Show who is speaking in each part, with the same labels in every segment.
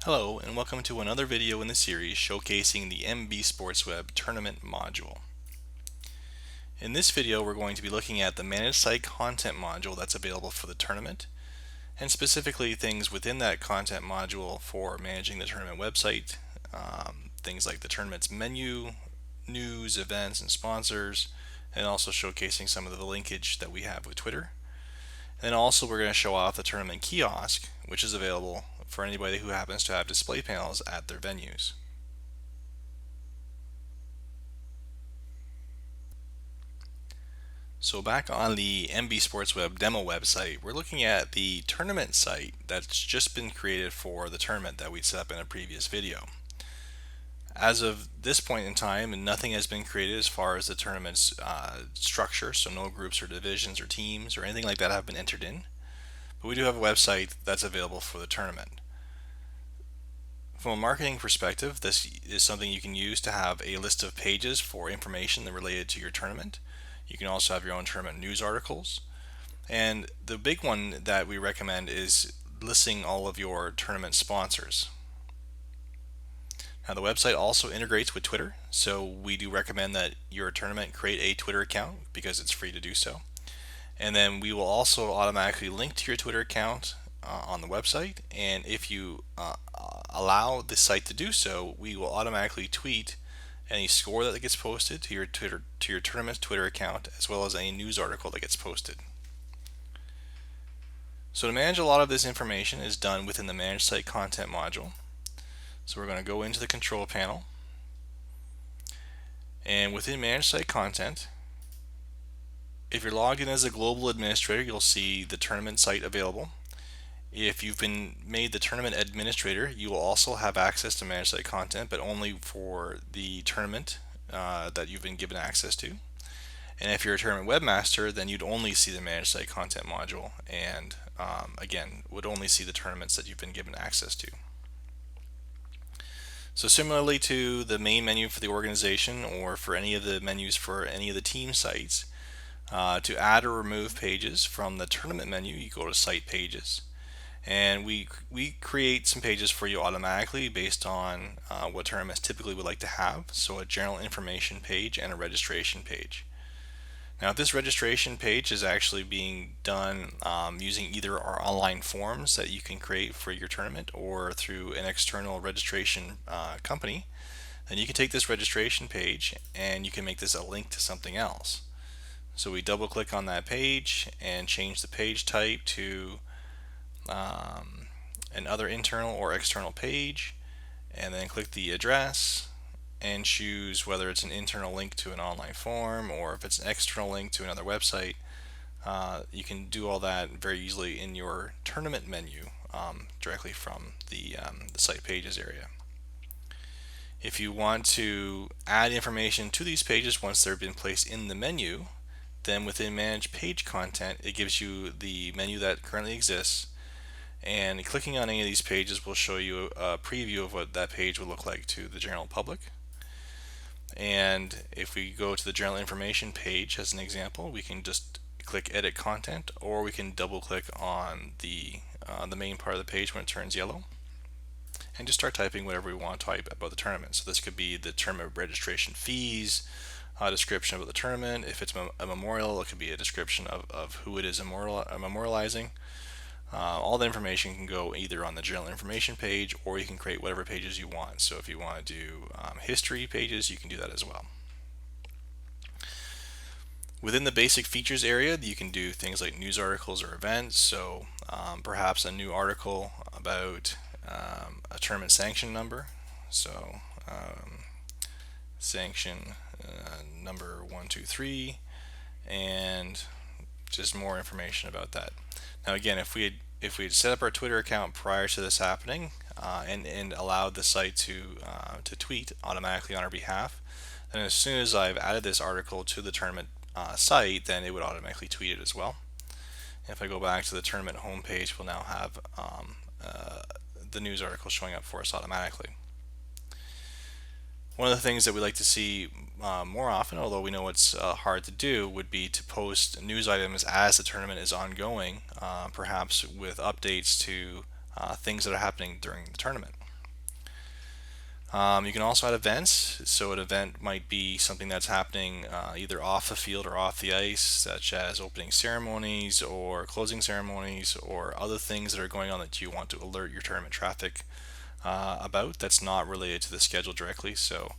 Speaker 1: Hello and welcome to another video in the series showcasing the MB SportsWeb Tournament module. In this video we're going to be looking at the Manage Site Content module that's available for the tournament, and specifically things within that content module for managing the tournament website, things like the tournament's menu, news, events, and sponsors, and also showcasing some of the linkage that we have with Twitter. And then also we're going to show off the tournament kiosk, which is available for anybody who happens to have display panels at their venues. So back on the MB SportsWeb demo website, we're looking at the tournament site that's just been created for the tournament that we set up in a previous video. As of this point in time, nothing has been created as far as the tournament's structure, so no groups or divisions or teams or anything like that have been entered in. But we do have a website that's available for the tournament. From a marketing perspective, this is something you can use to have a list of pages for information related to your tournament. You can also have your own tournament news articles. And the big one that we recommend is listing all of your tournament sponsors. Now the website also integrates with Twitter, so we do recommend that your tournament create a Twitter account because it's free to do so. And then we will also automatically link to your Twitter account on the website, and if you allow the site to do so, we will automatically tweet any score that gets posted to your tournament's Twitter account, as well as any news article that gets posted. So to manage a lot of this information is done within the Manage Site Content module. So we're going to go into the control panel, and within Manage Site Content, if you're logged in as a global administrator, you'll see the tournament site available. If you've been made the tournament administrator, you will also have access to Manage Site Content, but only for the tournament that you've been given access to. And if you're a tournament webmaster, then you'd only see the Manage Site Content module, and again, would only see the tournaments that you've been given access to. So similarly to the main menu for the organization, or for any of the menus for any of the team sites, to add or remove pages from the tournament menu, you go to Site Pages. And we create some pages for you automatically based on what tournaments typically would like to have. So a general information page and a registration page. Now this registration page is actually being done using either our online forms that you can create for your tournament or through an external registration company. Then you can take this registration page and you can make this a link to something else. So we double click on that page and change the page type to an other internal or external page, and then click the address and choose whether it's an internal link to an online form or if it's an external link to another website. You can do all that very easily in your tournament menu directly from the site pages area. If you want to add information to these pages once they've been placed in the menu, then within Manage Page Content, it gives you the menu that currently exists, and clicking on any of these pages will show you a preview of what that page would look like to the general public. And if we go to the general information page as an example, we can just click Edit Content, or we can double click on the main part of the page when it turns yellow and just start typing whatever we want to type about the tournament. So this could be the tournament registration fees, a description about the tournament. If it's a memorial, it could be a description of who it is memorializing. All the information can go either on the general information page, or you can create whatever pages you want. So if you want to do history pages, you can do that as well. Within the basic features area, you can do things like news articles or events. So perhaps a new article about a tournament sanction number. So sanction number 123, and just more information about that. Now again, if we had set up our Twitter account prior to this happening and allowed the site to tweet automatically on our behalf, then as soon as I've added this article to the tournament site, then it would automatically tweet it as well. If I go back to the tournament homepage, we'll now have the news article showing up for us automatically. One of the things that we like to see more often, although we know it's hard to do, would be to post news items as the tournament is ongoing, perhaps with updates to things that are happening during the tournament. You can also add events. So an event might be something that's happening either off the field or off the ice, such as opening ceremonies or closing ceremonies or other things that are going on that you want to alert your tournament traffic about that's not related to the schedule directly. So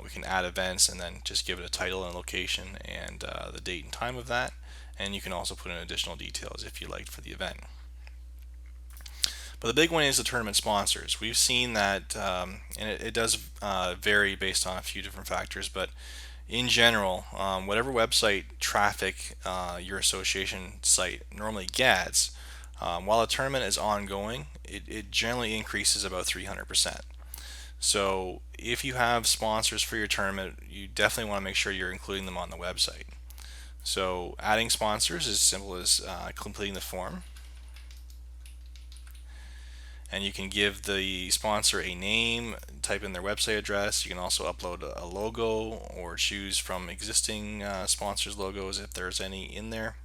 Speaker 1: we can add events and then just give it a title and location and the date and time of that. And you can also put in additional details if you liked for the event. But the big one is the tournament sponsors. We've seen that, and it does vary based on a few different factors, but in general, whatever website traffic your association site normally gets, while a tournament is ongoing, it generally increases about 300%. So if you have sponsors for your tournament, you definitely want to make sure you're including them on the website. So adding sponsors is as simple as completing the form, and you can give the sponsor a name, type in their website address. You can also upload a logo or choose from existing sponsors logos if there's any in there.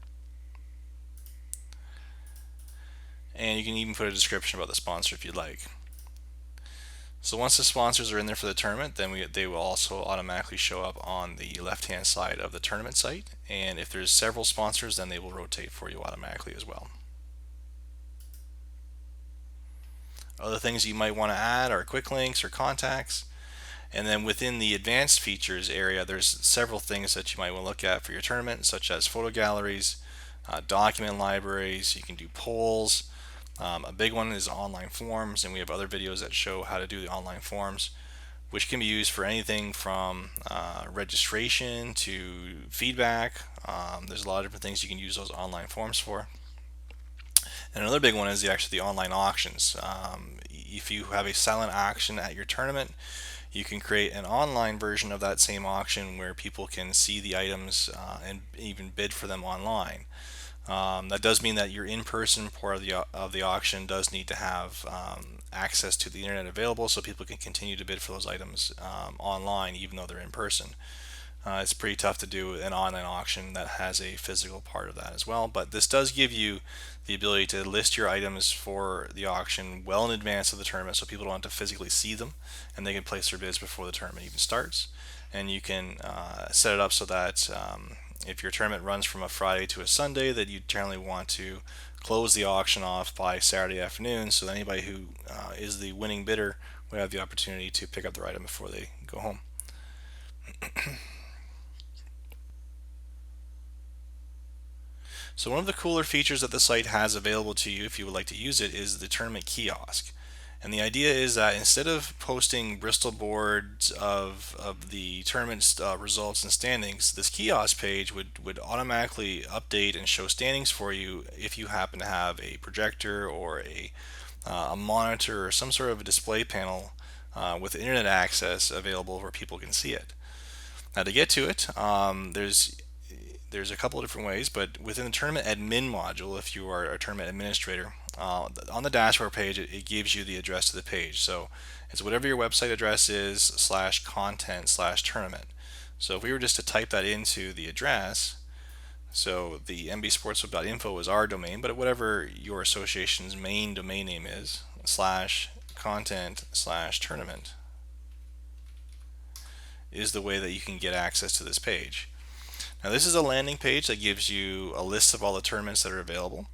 Speaker 1: And you can even put a description about the sponsor if you'd like. So once the sponsors are in there for the tournament, then they will also automatically show up on the left hand side of the tournament site, and if there's several sponsors, then they will rotate for you automatically as well. Other things you might want to add are quick links or contacts. And then within the advanced features area, there's several things that you might want to look at for your tournament, such as photo galleries, document libraries. You can do polls. A big one is online forms, and we have other videos that show how to do the online forms, which can be used for anything from registration to feedback. There's a lot of different things you can use those online forms for. And another big one is the online auctions. If you have a silent auction at your tournament, you can create an online version of that same auction where people can see the items and even bid for them online. That does mean that your in-person part of the auction does need to have access to the internet available so people can continue to bid for those items online even though they're in person. It's pretty tough to do an online auction that has a physical part of that as well, but this does give you the ability to list your items for the auction well in advance of the tournament so people don't have to physically see them, and they can place their bids before the tournament even starts. And you can set it up so that if your tournament runs from a Friday to a Sunday, that you generally want to close the auction off by Saturday afternoon so that anybody who is the winning bidder would have the opportunity to pick up their item before they go home. So one of the cooler features that the site has available to you if you would like to use it is the tournament kiosk. And the idea is that instead of posting Bristol boards of the tournament results and standings, this kiosk page would automatically update and show standings for you if you happen to have a projector or a monitor or some sort of a display panel with internet access available where people can see it. Now to get to it, there's a couple of different ways, but within the tournament admin module, if you are a tournament administrator, on the dashboard page, it gives you the address to the page. So it's whatever your website address is /content/tournament. So if we were just to type that into the address, so the mbsportsweb.info is our domain, but whatever your association's main domain name is, /content/tournament is the way that you can get access to this page. Now this is a landing page that gives you a list of all the tournaments that are available.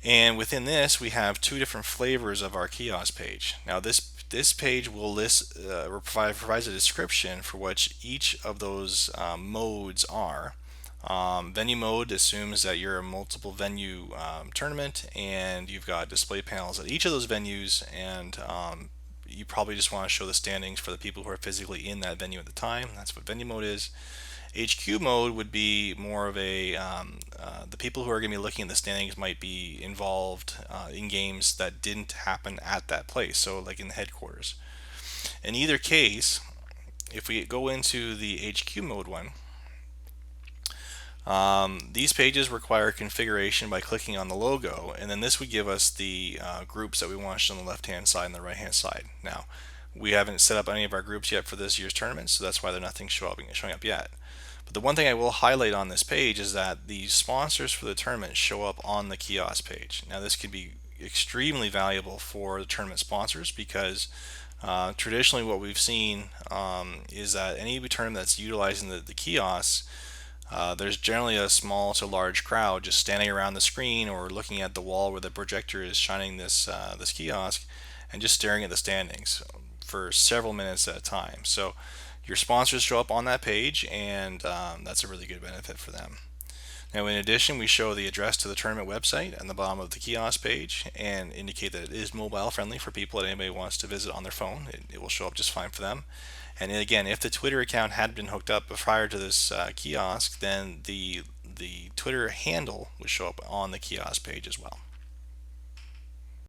Speaker 1: And within this, we have two different flavors of our kiosk page. Now this page will provides a description for what each of those modes are. Venue mode assumes that you're a multiple venue tournament and you've got display panels at each of those venues, and you probably just want to show the standings for the people who are physically in that venue at the time. That's what venue mode is. HQ mode would be more of the people who are going to be looking at the standings might be involved in games that didn't happen at that place, so like in the headquarters. In either case, if we go into the HQ mode one, these pages require configuration by clicking on the logo, and then this would give us the groups that we want to show on the left hand side and the right hand side. Now, we haven't set up any of our groups yet for this year's tournament, so that's why they're nothing showing up yet. But the one thing I will highlight on this page is that the sponsors for the tournament show up on the kiosk page. Now this could be extremely valuable for the tournament sponsors because Traditionally, what we've seen is that any tournament that's utilizing the kiosks, there's generally a small to large crowd just standing around the screen or looking at the wall where the projector is shining this kiosk, and just staring at the standings for several minutes at a time. So your sponsors show up on that page, and that's a really good benefit for them. Now, in addition, we show the address to the tournament website on the bottom of the kiosk page and indicate that it is mobile friendly for people that anybody wants to visit on their phone. It will show up just fine for them. And again, if the Twitter account had been hooked up prior to this kiosk, then the Twitter handle would show up on the kiosk page as well.